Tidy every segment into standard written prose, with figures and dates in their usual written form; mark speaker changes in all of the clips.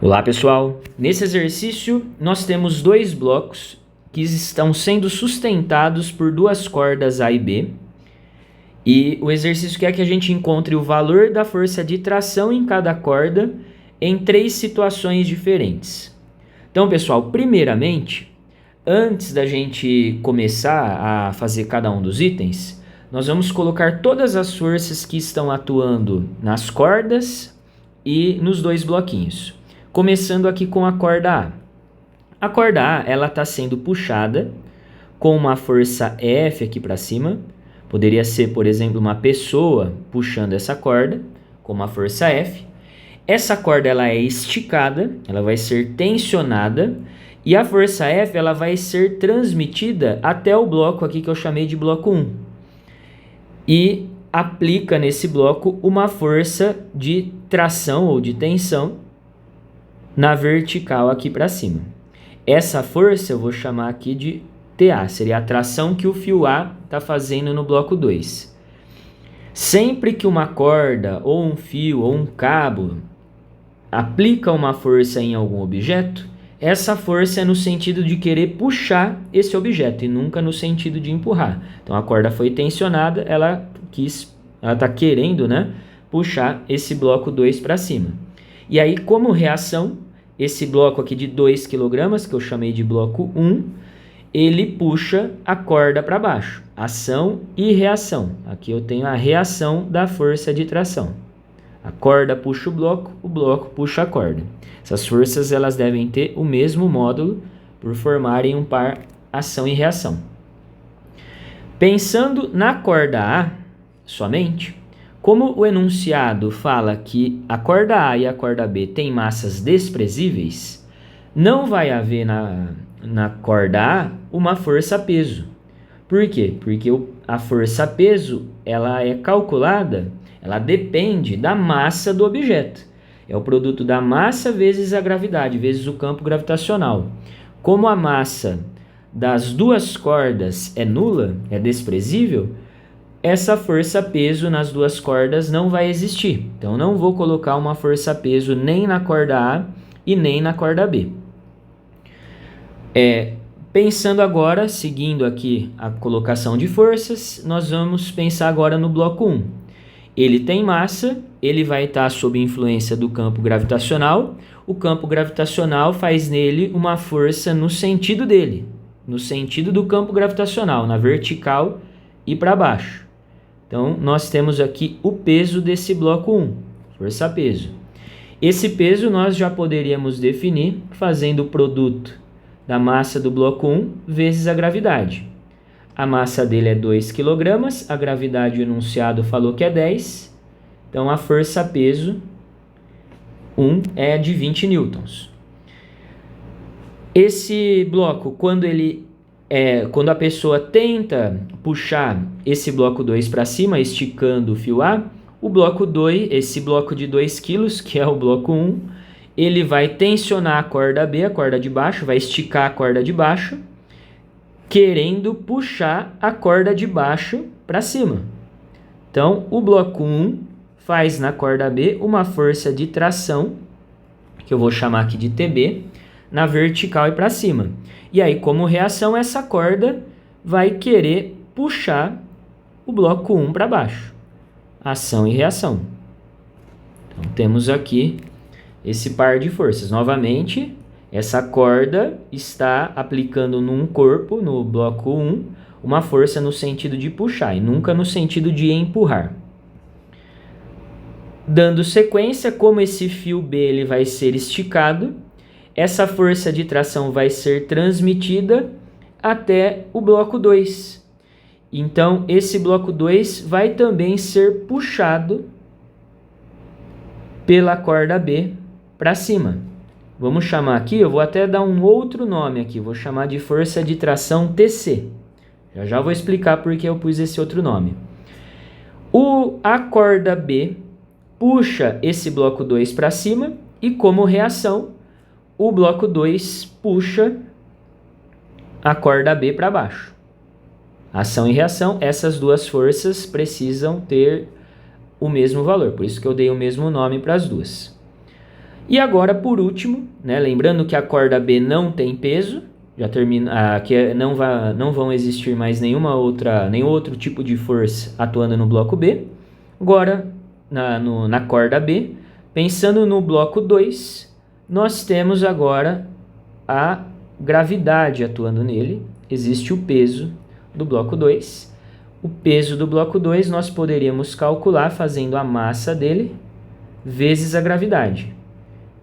Speaker 1: Olá pessoal, nesse exercício nós temos dois blocos que estão sendo sustentados por duas cordas A e B, e o exercício quer que a gente encontre o valor da força de tração em cada corda em três situações diferentes. Então pessoal, primeiramente, antes da gente começar a fazer cada um dos itens, nós vamos colocar todas as forças que estão atuando nas cordas e nos dois bloquinhos. Começando aqui com a corda A. A corda A, ela está sendo puxada com uma força F aqui para cima. Poderia ser, por exemplo, uma pessoa puxando essa corda com uma força F. Essa corda ela é esticada, ela vai ser tensionada e a força F ela vai ser transmitida até o bloco aqui que eu chamei de bloco 1. E aplica nesse bloco uma força de tração ou de tensão na vertical aqui para cima. Essa força eu vou chamar aqui de TA, seria a tração que o fio A está fazendo no bloco 2. Sempre que uma corda, ou um fio, ou um cabo aplica uma força em algum objeto, essa força é no sentido de querer puxar esse objeto e nunca no sentido de empurrar. Então a corda foi tensionada, ela está querendo, puxar esse bloco 2 para cima. E aí, como reação, esse bloco aqui de 2 kg, que eu chamei de bloco 1, ele puxa a corda para baixo. Ação e reação. Aqui eu tenho a reação da força de tração. A corda puxa o bloco puxa a corda. Essas forças elas devem ter o mesmo módulo por formarem um par ação e reação. Pensando na corda A somente, como o enunciado fala que a corda A e a corda B têm massas desprezíveis, não vai haver na corda A uma força-peso. Por quê? Porque a força-peso ela é calculada, ela depende da massa do objeto. É o produto da massa vezes a gravidade, vezes o campo gravitacional. Como a massa das duas cordas é nula, é desprezível, essa força-peso nas duas cordas não vai existir. Então, não vou colocar uma força-peso nem na corda A e nem na corda B. Pensando agora, seguindo aqui a colocação de forças, nós vamos pensar agora no bloco 1. Ele tem massa, ele vai estar sob influência do campo gravitacional. O campo gravitacional faz nele uma força no sentido dele, no sentido do campo gravitacional, na vertical e para baixo. Então, nós temos aqui o peso desse bloco 1, força-peso. Esse peso nós já poderíamos definir fazendo o produto da massa do bloco 1 vezes a gravidade. A massa dele é 2 kg, a gravidade, o enunciado falou que é 10, então a força-peso 1 é de 20 newtons. Esse bloco, quando a pessoa tenta puxar esse bloco 2 para cima, esticando o fio A, o bloco 2, esse bloco de 2 kg, que é o bloco 1, ele vai tensionar a corda B, a corda de baixo, vai esticar a corda de baixo, querendo puxar a corda de baixo para cima. Então, o bloco 1 faz na corda B uma força de tração, que eu vou chamar aqui de TB, na vertical e para cima. E aí, como reação, essa corda vai querer puxar o bloco 1 para baixo. Ação e reação. Então, temos aqui esse par de forças. Novamente, essa corda está aplicando num corpo, no bloco 1, uma força no sentido de puxar e nunca no sentido de empurrar. Dando sequência, como esse fio B ele vai ser esticado, essa força de tração vai ser transmitida até o bloco 2. Então, esse bloco 2 vai também ser puxado pela corda B para cima. Vamos chamar aqui, eu vou até dar um outro nome aqui, vou chamar de força de tração TC. Já vou explicar por que eu pus esse outro nome. A corda B puxa esse bloco 2 para cima e, como reação, o bloco 2 puxa a corda B para baixo. Ação e reação, essas duas forças precisam ter o mesmo valor, por isso que eu dei o mesmo nome para as duas. E agora, por último, né, lembrando que a corda B não tem peso, já termina, que não vão existir mais nenhum outro tipo de força atuando no bloco B. Agora, na corda B, pensando no bloco 2, nós temos agora a gravidade atuando nele, existe o peso do bloco 2. O peso do bloco 2 nós poderíamos calcular fazendo a massa dele vezes a gravidade.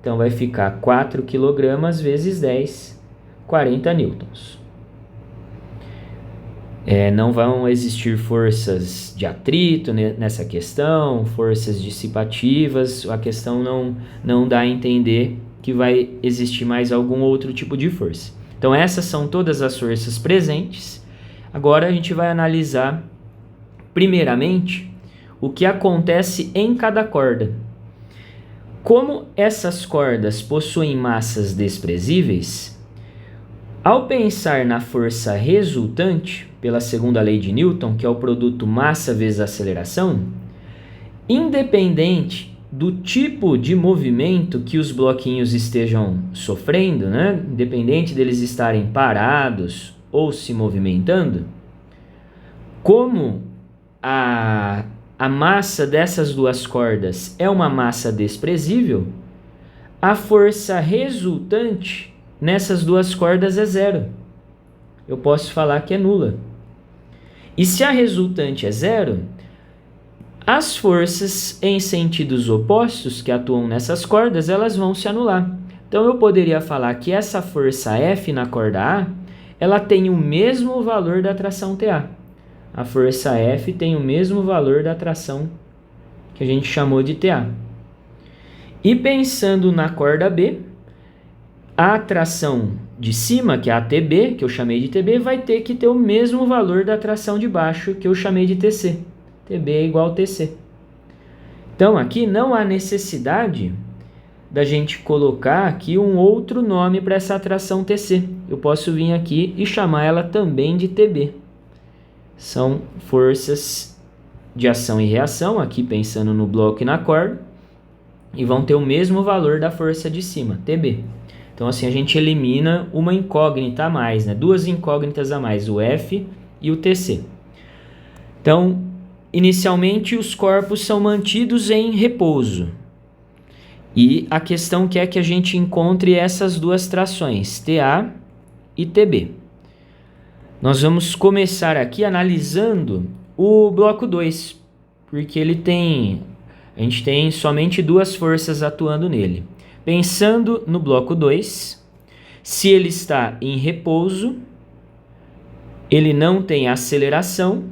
Speaker 1: Então vai ficar 4 kg vezes 10, 40 newtons. Não vão existir forças de atrito nessa questão, forças dissipativas, a questão não dá a entender que vai existir mais algum outro tipo de força. Então essas são todas as forças presentes. Agora a gente vai analisar, primeiramente, o que acontece em cada corda. Como essas cordas possuem massas desprezíveis, ao pensar na força resultante, pela segunda lei de Newton, que é o produto massa vezes aceleração, independente do tipo de movimento que os bloquinhos estejam sofrendo, né? Independente deles estarem parados ou se movimentando, como a massa dessas duas cordas é uma massa desprezível, a força resultante nessas duas cordas é zero. Eu posso falar que é nula. E se a resultante é zero, as forças em sentidos opostos que atuam nessas cordas, elas vão se anular. Então eu poderia falar que essa força F na corda A, ela tem o mesmo valor da tração TA. A força F tem o mesmo valor da tração que a gente chamou de TA. E pensando na corda B, a tração de cima, que é a TB, que eu chamei de TB, vai ter que ter o mesmo valor da tração de baixo, que eu chamei de TC. TB é igual a TC. Então aqui não há necessidade da gente colocar aqui um outro nome para essa tração TC. Eu posso vir aqui e chamar ela também de TB. São forças de ação e reação, aqui pensando no bloco e na corda, e vão ter o mesmo valor da força de cima, TB. Então assim a gente elimina uma incógnita a mais, né? Duas incógnitas a mais, o F e o TC. Então, inicialmente os corpos são mantidos em repouso. E a questão que é que a gente encontre essas duas trações, TA e TB. Nós vamos começar aqui analisando o bloco 2, porque a gente tem somente duas forças atuando nele. Pensando no bloco 2, se ele está em repouso, ele não tem aceleração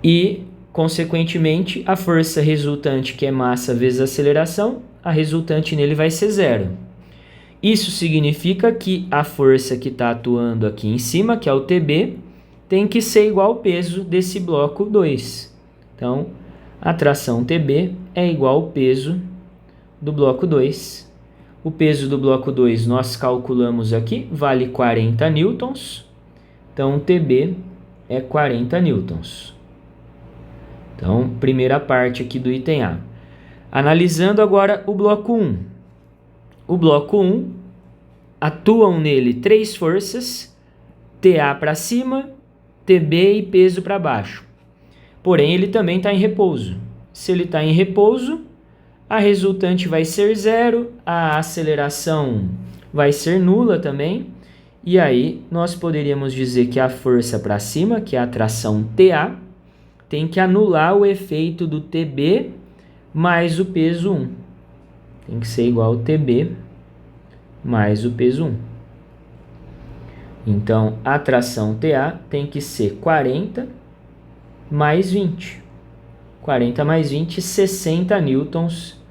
Speaker 1: e, consequentemente, a força resultante, que é massa vezes aceleração, a resultante nele vai ser zero. Isso significa que a força que está atuando aqui em cima, que é o TB, tem que ser igual ao peso desse bloco 2. Então, a tração TB é igual ao peso do bloco 2. O peso do bloco 2 nós calculamos aqui, vale 40 newtons. Então, TB é 40 newtons. Então, primeira parte aqui do item A. Analisando agora o bloco 1. O bloco 1, atuam nele três forças, TA para cima, TB e peso para baixo. Porém, ele também está em repouso. Se ele está em repouso, a resultante vai ser zero, a aceleração vai ser nula também. E aí, nós poderíamos dizer que a força para cima, que é a tração TA, tem que anular o efeito do TB mais o peso 1. Tem que ser igual ao TB mais o peso 1. Então, a tração TA tem que ser 40 mais 20. 40 mais 20, 60 newtons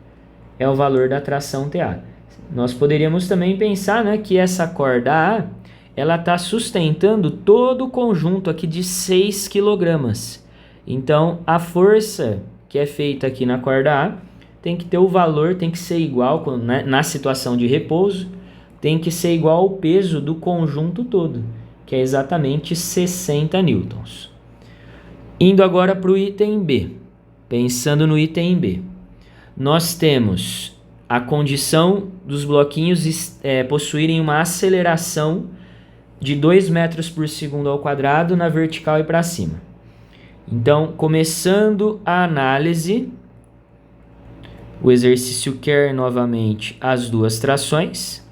Speaker 1: é o valor da tração TA. Nós poderíamos também pensar, né, que essa corda A, ela está sustentando todo o conjunto aqui de 6 kg. Então, a força que é feita aqui na corda A tem que ter o valor, tem que ser igual, na situação de repouso, tem que ser igual ao peso do conjunto todo, que é exatamente 60 newtons. Indo agora para o item B, pensando no item B, nós temos a condição dos bloquinhos possuírem uma aceleração de 2 metros por segundo ao quadrado na vertical e para cima. Então, começando a análise, o exercício quer novamente as duas trações.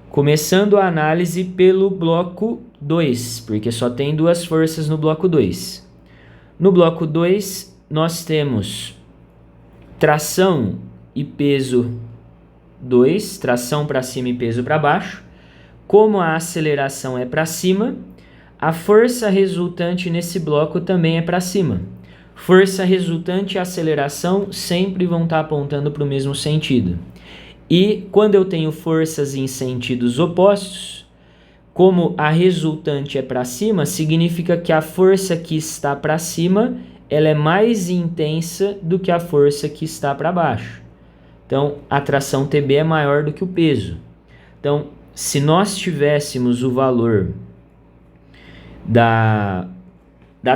Speaker 1: Começando a análise pelo bloco 2, porque só tem duas forças no bloco 2. No bloco 2, nós temos tração e peso 2, tração para cima e peso para baixo. Como a aceleração é para cima, a força resultante nesse bloco também é para cima. Força resultante e aceleração sempre vão estar apontando para o mesmo sentido. E quando eu tenho forças em sentidos opostos, como a resultante é para cima, significa que a força que está para cima ela é mais intensa do que a força que está para baixo. Então, a tração TB é maior do que o peso. Então, se nós tivéssemos o valor da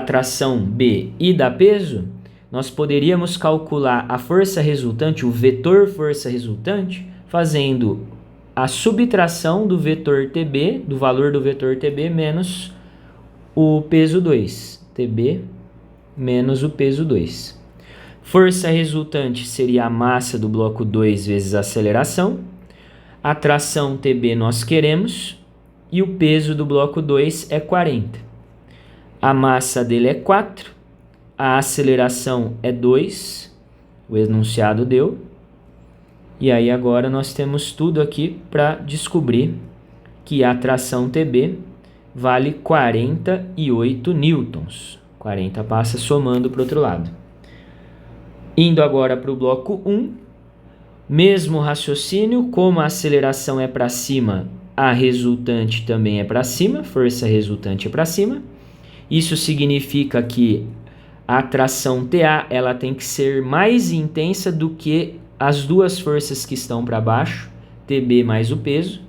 Speaker 1: tração B e da peso, nós poderíamos calcular a força resultante, o vetor força resultante, fazendo a subtração do vetor TB, do valor do vetor TB, menos o peso 2. TB menos o peso 2. Força resultante seria a massa do bloco 2 vezes a aceleração. A tração TB nós queremos e o peso do bloco 2 é 40. A massa dele é 4, a aceleração é 2, o enunciado deu. E aí agora nós temos tudo aqui para descobrir que a tração TB vale 48 newtons. 40 passa somando para o outro lado. Indo agora para o bloco 1, mesmo raciocínio, como a aceleração é para cima, a resultante também é para cima, força resultante é para cima. Isso significa que a tração TA ela tem que ser mais intensa do que as duas forças que estão para baixo, TB mais o peso.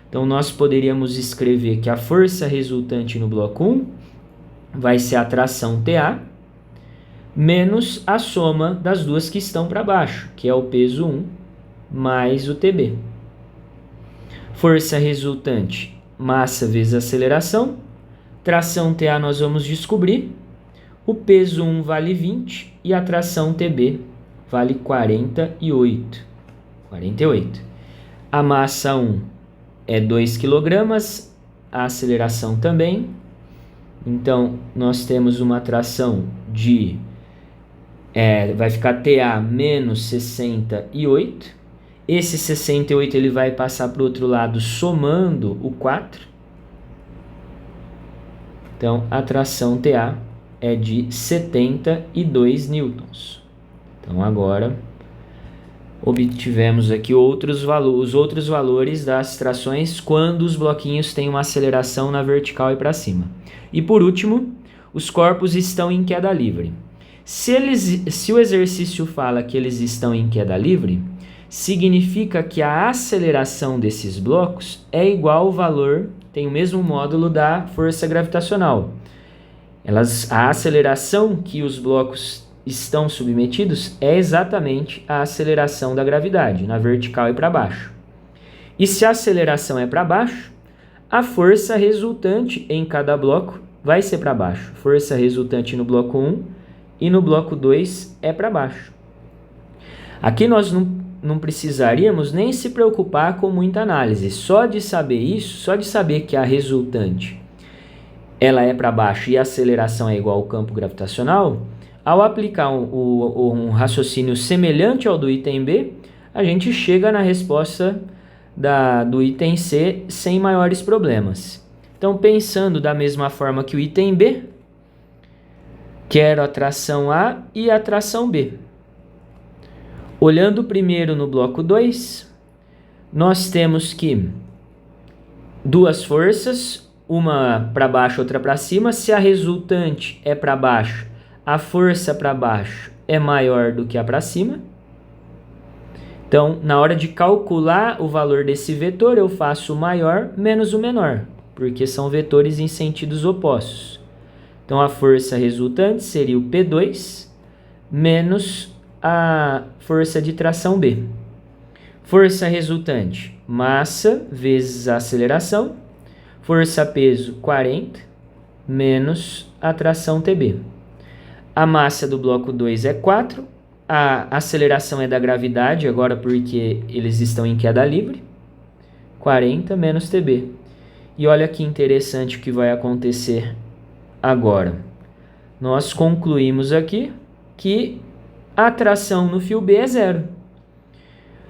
Speaker 1: Então, nós poderíamos escrever que a força resultante no bloco 1 vai ser a tração TA menos a soma das duas que estão para baixo, que é o peso 1 mais o TB. Força resultante, massa vezes aceleração. Tração TA nós vamos descobrir. O peso 1 vale 20 e a tração TB vale 48. A massa 1 é 2 kg, a aceleração também. Então, nós temos uma tração de... vai ficar TA menos 68. Esse 68 ele vai passar para o outro lado somando o 4. Então, a tração TA é de 72 newtons. Então, agora, obtivemos aqui os outros valores das trações quando os bloquinhos têm uma aceleração na vertical e para cima. E, por último, os corpos estão em queda livre. Se o exercício fala que eles estão em queda livre, significa que a aceleração desses blocos é igual ao valor, tem o mesmo módulo da força gravitacional. A aceleração que os blocos estão submetidos é exatamente a aceleração da gravidade, na vertical e para baixo. E se a aceleração é para baixo, a força resultante em cada bloco vai ser para baixo. Força resultante no bloco 1 e no bloco 2 é para baixo. Aqui nós não precisaríamos nem se preocupar com muita análise. Só de saber isso, só de saber que a resultante ela é para baixo e a aceleração é igual ao campo gravitacional, ao aplicar um raciocínio semelhante ao do item B, a gente chega na resposta do item C sem maiores problemas. Então, pensando da mesma forma que o item B, quero a tração A e a tração B. Olhando primeiro no bloco 2, nós temos que duas forças, uma para baixo, outra para cima. Se a resultante é para baixo, a força para baixo é maior do que a para cima. Então, na hora de calcular o valor desse vetor, eu faço o maior menos o menor, porque são vetores em sentidos opostos. Então, a força resultante seria o P2 menos a força de tração B. Força resultante, massa vezes a aceleração, força-peso 40, menos a tração TB. A massa do bloco 2 é 4, a aceleração é da gravidade, agora porque eles estão em queda livre, 40 menos TB. E olha que interessante o que vai acontecer agora. Nós concluímos aqui que a tração no fio B é 0.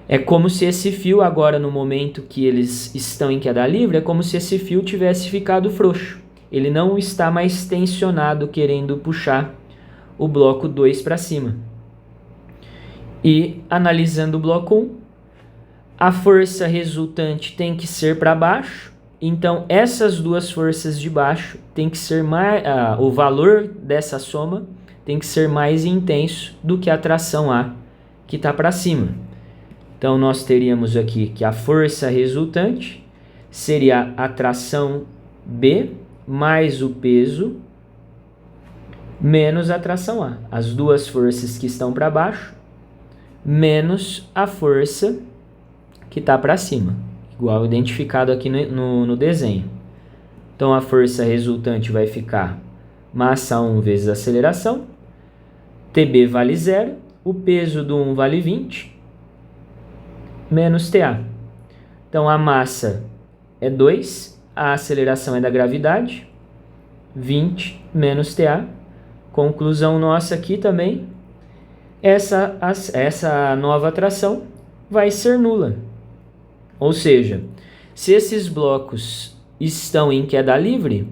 Speaker 1: É como se esse fio, agora no momento que eles estão em queda livre, é como se esse fio tivesse ficado frouxo. Ele não está mais tensionado, querendo puxar o bloco 2 para cima. E, analisando o bloco 1, a força resultante tem que ser para baixo. Então, essas duas forças de baixo tem que ser mais... o valor dessa soma tem que ser mais intenso do que a tração A, que está para cima. Então, nós teríamos aqui que a força resultante seria a tração B mais o peso menos a tração A. As duas forças que estão para baixo menos a força que está para cima, igual identificado aqui no desenho. Então, a força resultante vai ficar massa 1 vezes aceleração, TB vale 0, o peso do 1 vale 20, menos TA. Então, a massa é 2, a aceleração é da gravidade, 20 menos TA. Conclusão nossa aqui também, essa nova tração vai ser nula. Ou seja, se esses blocos estão em queda livre,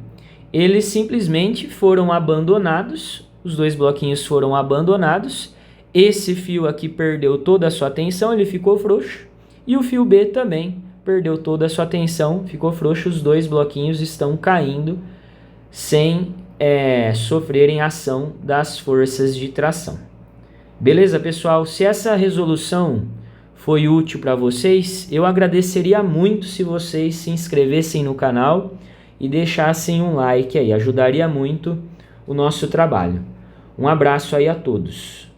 Speaker 1: eles simplesmente foram abandonados, os dois bloquinhos foram abandonados, esse fio aqui perdeu toda a sua tensão, ele ficou frouxo, e o fio B também perdeu toda a sua tensão, ficou frouxo, os dois bloquinhos estão caindo sem sofrerem ação das forças de tração. Beleza, pessoal? Se essa resolução foi útil para vocês, eu agradeceria muito se vocês se inscrevessem no canal e deixassem um like aí, ajudaria muito o nosso trabalho. Um abraço aí a todos.